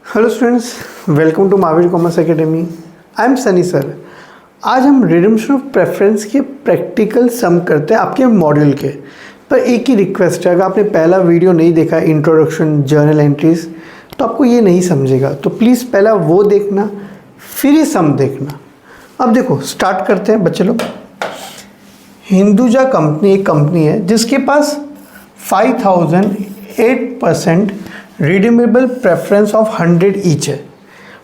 Hello students, welcome to Mahavir commerce academy. I am Sunny sir. आज हम redemption of preference के practical sum करते हैं आपके मॉड्यूल के। पर एक ही रिक्वेस्ट है, अगर आपने पहला वीडियो नहीं देखा इंट्रोडक्शन जर्नल एंट्रीज, तो आपको ये नहीं समझेगा। तो प्लीज़ पहला वो देखना, फिर ही सम देखना। अब देखो, स्टार्ट करते हैं बच्चे लोग। हिंदुजा कंपनी एक कंपनी है जिसके पास 5008% रिडीमेबल प्रेफरेंस ऑफ 100 ईच है।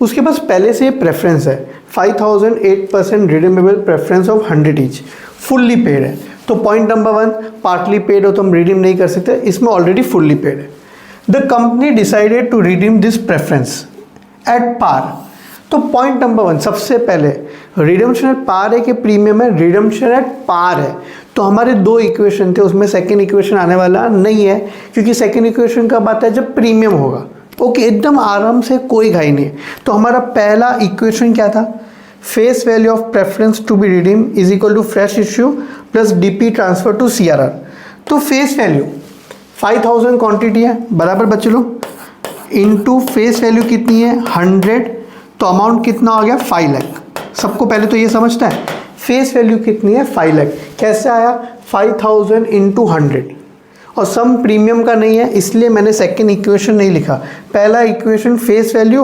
उसके पास पहले से प्रेफरेंस है 5008% redeemable preference of 100 each, fully paid है। तो पॉइंट नंबर 1, पार्टली पेड हो तो हम रिडीम नहीं कर सकते, इसमें ऑलरेडी फुल्ली पेड है। The company decided to redeem this preference at par. तो पॉइंट नंबर 1, सबसे पहले रिडम्पशन एट पार है कि प्रीमियम है? रिडम्पशन एट पार है। तो हमारे दो इक्वेशन थे, उसमें सेकंड इक्वेशन आने वाला नहीं है, क्योंकि सेकंड इक्वेशन कब आता है? जब प्रीमियम होगा। ओके, एकदम आराम से, कोई घाई नहीं है। तो हमारा पहला इक्वेशन क्या था? Face value of preference to be redeem is equal to fresh issue plus DP transfer to CRR. तो फेस वैल्यू 5000 क्वांटिटी है, बराबर बच्चे लोग, इनटू फेस वैल्यू कितनी है? 100। तो अमाउंट कितना हो गया? 5 लाख। सबको पहले तो ये समझता है फेस वैल्यू कितनी है? 5 लाख। कैसे आया? 5000 इंटू 100। और सम प्रीमियम का नहीं है, इसलिए मैंने सेकंड इक्वेशन नहीं लिखा। पहला इक्वेशन फेस वैल्यू,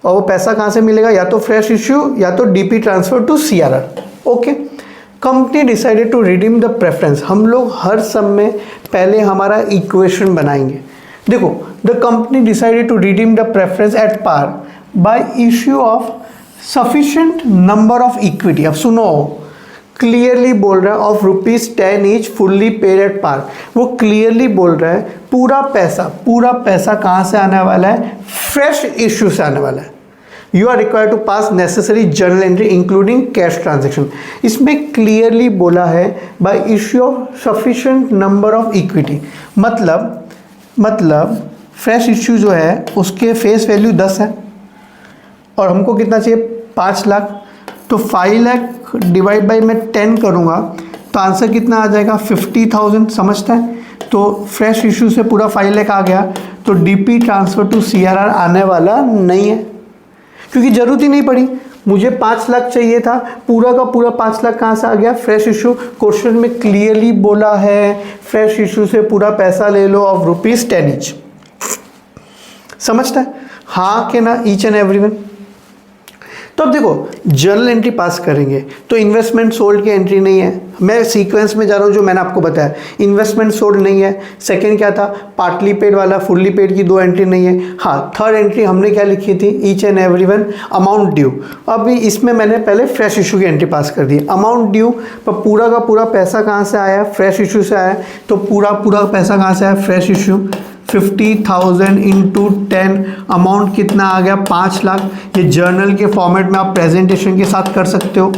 और वो पैसा कहाँ से मिलेगा? या तो फ्रेश इश्यू या तो DP transfer to CRR. Okay, company decided to redeem the preference. हम लोग हर सम में पहले हमारा इक्वेशन बनाएंगे। देखो, the company decided to redeem the preference at par by issue of sufficient number of equity. अब सुनो, क्लियरली बोल रहा है of ₹10 each fully paid at par. वो क्लियरली बोल रहा है पूरा पैसा कहाँ से आने वाला है? फ्रेश इश्यू से आने वाला है। You are required to pass necessary journal entry including cash transaction. इसमें क्लियरली बोला है by issue of sufficient number of equity. मतलब फ्रेश इश्यू जो है उसके फेस वैल्यू 10 है और हमको कितना चाहिए? 5 लाख। तो 5 लाख डिवाइड बाई मैं 10 करूँगा तो आंसर कितना आ जाएगा? 50,000। समझता है? तो फ्रेश इशू से पूरा 5 लाख आ गया, तो डीपी ट्रांसफर टू सीआरआर आने वाला नहीं है, क्योंकि ज़रूरत ही नहीं पड़ी। मुझे 5 लाख चाहिए था, पूरा का पूरा 5 लाख कहाँ से आ गया? Fresh issue. क्वेश्चन में क्लियरली बोला है फ्रेश इशू से पूरा पैसा ले लो ऑफ ₹10 ईच। समझता है? हाँ कि ना ईच एंड एवरीवन? तो अब देखो, जर्नल एंट्री पास करेंगे तो इन्वेस्टमेंट सोल्ड की एंट्री नहीं है। मैं सीक्वेंस में जा रहा हूँ जो मैंने आपको बताया। इन्वेस्टमेंट सोल्ड नहीं है। सेकंड क्या था? पार्टली पेड वाला, फुल्ली पेड की 2 एंट्री नहीं है। हाँ, थर्ड एंट्री हमने क्या लिखी थी? Each and everyone amount due. अभी इसमें मैंने पहले फ्रेश इशू की एंट्री पास कर दी। अमाउंट ड्यू पर पूरा का पूरा पैसा कहाँ से आया? फ्रेश इशू से आया। तो पूरा पैसा कहाँ से आया? Fresh issue. 50,000 इंटू 10, अमाउंट कितना आ गया? 5 लाख। ये जर्नल के फॉर्मेट में आप प्रेजेंटेशन के साथ कर सकते हो।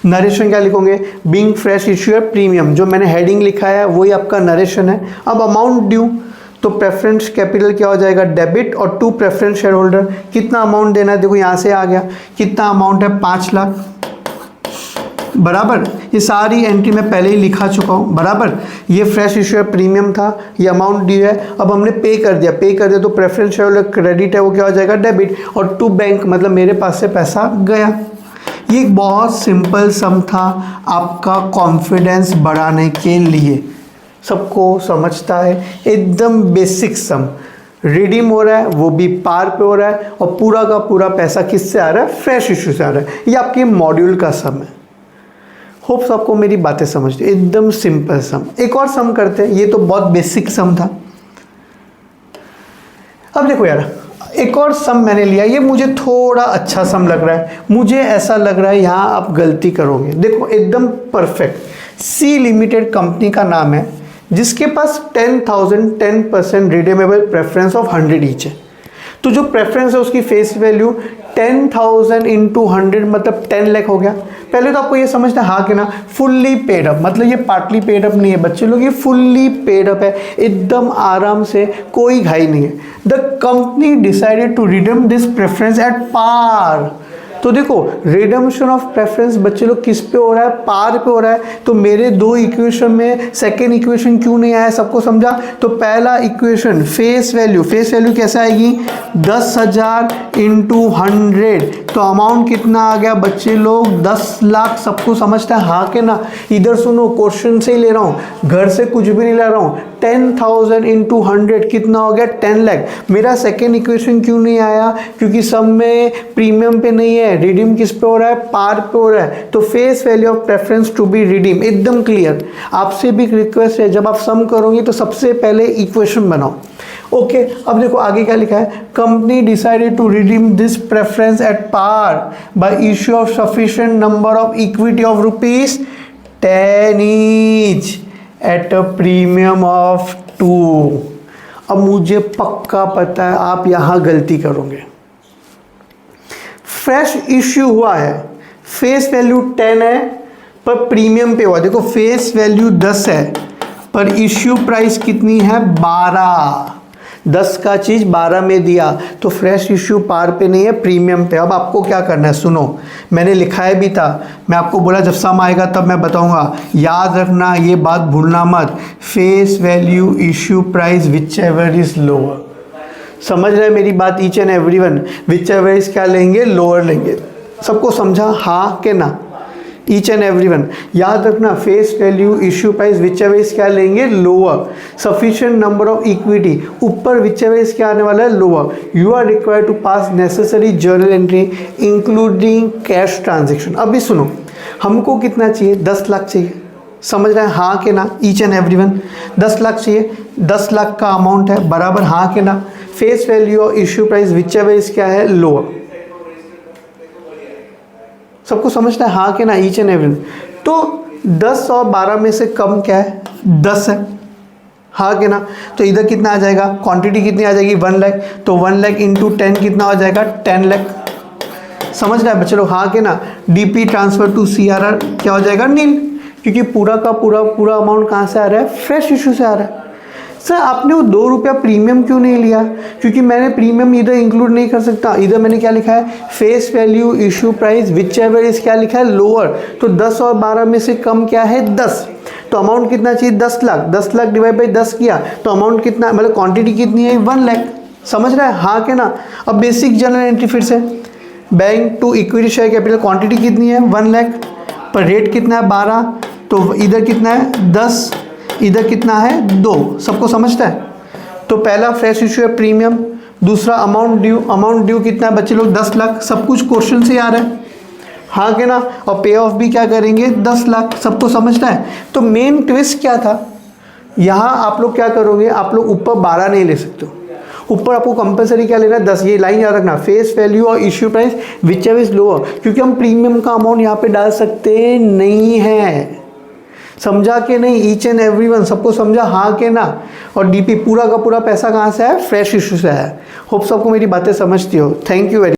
नरेशन क्या लिखोगे? बीइंग फ्रेश इश्यू है प्रीमियम, जो मैंने हेडिंग लिखा है वही आपका नरेशन है। अब अमाउंट ड्यू, तो प्रेफरेंस कैपिटल क्या हो जाएगा? डेबिट। और टू प्रेफरेंस शेयर होल्डर कितना अमाउंट देना है? देखो यहाँ से आ गया, कितना अमाउंट है? 5 लाख। बराबर, ये सारी एंट्री मैं पहले ही लिखा चुका हूँ। बराबर, ये फ्रेश इशू है प्रीमियम था, ये अमाउंट ड्यू है। अब हमने पे कर दिया तो प्रेफरेंस शेयर होल्डर क्रेडिट है, वो क्या हो जाएगा? डेबिट। और टू बैंक मतलब मेरे पास से पैसा गया। ये एक बहुत सिंपल सम था आपका कॉन्फिडेंस बढ़ाने के लिए। सबको समझता है? एकदम बेसिक सम। रिडीम हो रहा है, वो भी पार पे हो रहा है, और पूरा का पूरा पैसा किससे आ रहा है? फ्रेश इशू से आ रहा है। ये आपके मॉड्यूल का सम है। होप्स आपको मेरी बातें समझते, एकदम सिंपल सम। एक और सम करते हैं, ये तो बहुत बेसिक सम था। अब देखो यार, एक और सम मैंने लिया, ये मुझे थोड़ा अच्छा सम लग रहा है। मुझे ऐसा लग रहा है यहाँ आप गलती करोगे। देखो, एकदम परफेक्ट। सी लिमिटेड कंपनी का नाम है, जिसके पास 10% रिडीमेबल प्रेफरेंस ऑफ 100 ईच है। तो जो प्रेफरेंस है उसकी फेस वैल्यू 10,000 इंटू 100 मतलब 10 लाख हो गया। पहले तो आपको ये समझना है हाँ कि ना, फुल्ली पेड अप, मतलब ये पार्टली पेड अप नहीं है बच्चे लोग, ये फुल्ली पेड अप है, एकदम आराम से, कोई घाई नहीं है। The company decided to redeem this preference at par. तो देखो रिडम्पशन ऑफ प्रेफरेंस बच्चे लोग किस पे हो रहा है, पार पे हो रहा है। तो मेरे दो इक्वेशन में सेकेंड इक्वेशन क्यों नहीं आया, सबको समझा। तो पहला इक्वेशन फेस वैल्यू कैसे आएगी, 10,000 इंटू 100, तो अमाउंट कितना आ गया बच्चे लोग, 10 लाख। सबको समझता है हाँ के ना। इधर सुनो क्वेश्चन से ही ले रहा हूँ, घर से कुछ भी नहीं ले रहा हूँ। 10,000 इंटू 100 कितना हो गया, 10 लाख। मेरा सेकेंड इक्वेशन क्यों नहीं आया, क्योंकि सब में प्रीमियम पे नहीं है, रिडीम किस पे हो रहा है, पार पे हो रहा है। तो face value of preference to be redeem, एकदम क्लियर। आपसे भी रिक्वेस्ट है, जब आप सम करोगे तो सबसे पहले इक्वेशन बनाओ। ओके अब देखो आगे क्या लिखा है, company decided to redeem this preference at par by issue of sufficient number of equity of ₹10 each at a premium of 2। अब मुझे पक्का पता है आप यहां गलती करोगे। फ्रेश इश्यू हुआ है, फेस वैल्यू 10 है पर प्रीमियम पे हुआ। देखो फेस वैल्यू 10 है पर इश्यू प्राइस कितनी है, 12। 10 का चीज़ 12 में दिया, तो फ्रेश इश्यू पार पे नहीं है, प्रीमियम पे। अब आपको क्या करना है, सुनो मैंने लिखाया भी था, मैं आपको बोला जब सम आएगा तब मैं बताऊंगा। याद रखना, ये बात भूलना मत, face value issue price whichever is lower. समझ रहे मेरी बात each and everyone, which ever is क्या लेंगे, लोअर लेंगे। सबको समझा हाँ के ना, ईच एंड एवरीवन याद रखना, face value issue price whichever is क्या लेंगे, lower. Sufficient number of equity ऊपर, विच एवर इज क्या आने वाला है, lower. You are required to pass necessary journal entry including cash transaction. अभी सुनो, हमको कितना चाहिए, 10 लाख चाहिए। समझ रहे हैं हाँ के ना, ईच एंड एवरीवन 10 लाख चाहिए, 10 लाख का अमाउंट है बराबर हाँ के ना। फेस वैल्यू और issue price whichever is क्या है, लोअर। सबको समझना है हाँ के ना, ईच एंड एवरीवन। तो 10 और 12 में से कम क्या है, 10 है, हाँ के ना। तो इधर कितना आ जाएगा, क्वांटिटी कितनी आ जाएगी, 1 लाख। तो 1 लाख इंटू 10 कितना हो जाएगा, 10 लाख। समझ रहे हैं बच्चे लोग हाँ के ना। डीपी ट्रांसफर टू सीआरआर क्या हो जाएगा, नील, क्योंकि पूरा का पूरा अमाउंट कहाँ से आ रहा है, फ्रेश इशू से आ रहा है। सर आपने वो 2 रुपया प्रीमियम क्यों नहीं लिया, क्योंकि मैंने प्रीमियम इधर इंक्लूड नहीं कर सकता। इधर मैंने क्या लिखा है, face value issue price whichever is क्या लिखा है, लोअर। तो 10 और 12 में से कम क्या है, 10। तो अमाउंट कितना चाहिए, 10 लाख। 10 लाख डिवाइड बाई 10 किया तो अमाउंट कितना, मतलब क्वांटिटी कितनी है, 1 लाख। समझ रहा है हाँ के ना। अब बेसिक जर्नल एंट्री फिर से, bank to equity share capital, quantity कितनी है, 1 लाख, पर रेट कितना है, 12। तो इधर कितना है, 10, इधर कितना है, 2। सबको समझता है। तो पहला फ्रेश इशू है प्रीमियम, दूसरा अमाउंट ड्यू कितना है बच्चे लोग, 10 लाख। सब कुछ क्वेश्चन से आ रहा है हाँ के ना। और पे ऑफ भी क्या करेंगे, 10 लाख। सबको समझता है। तो मेन ट्विस्ट क्या था, यहाँ आप लोग क्या करोगे, आप लोग ऊपर 12 नहीं ले सकते हो, ऊपर आपको कंपलसरी क्या लेना है, 10। ये लाइन याद रखना, फेस वैल्यू और issue price whichever is lower, क्योंकि हम प्रीमियम का अमाउंट यहाँ पे डाल सकते नहीं है। समझा के नहीं, ईच एंड एवरीवन सबको समझा हाँ के ना। और डीपी पूरा का पूरा पैसा कहाँ से है, फ्रेश इशू से है। होप सबको मेरी बातें समझती हो। Thank you very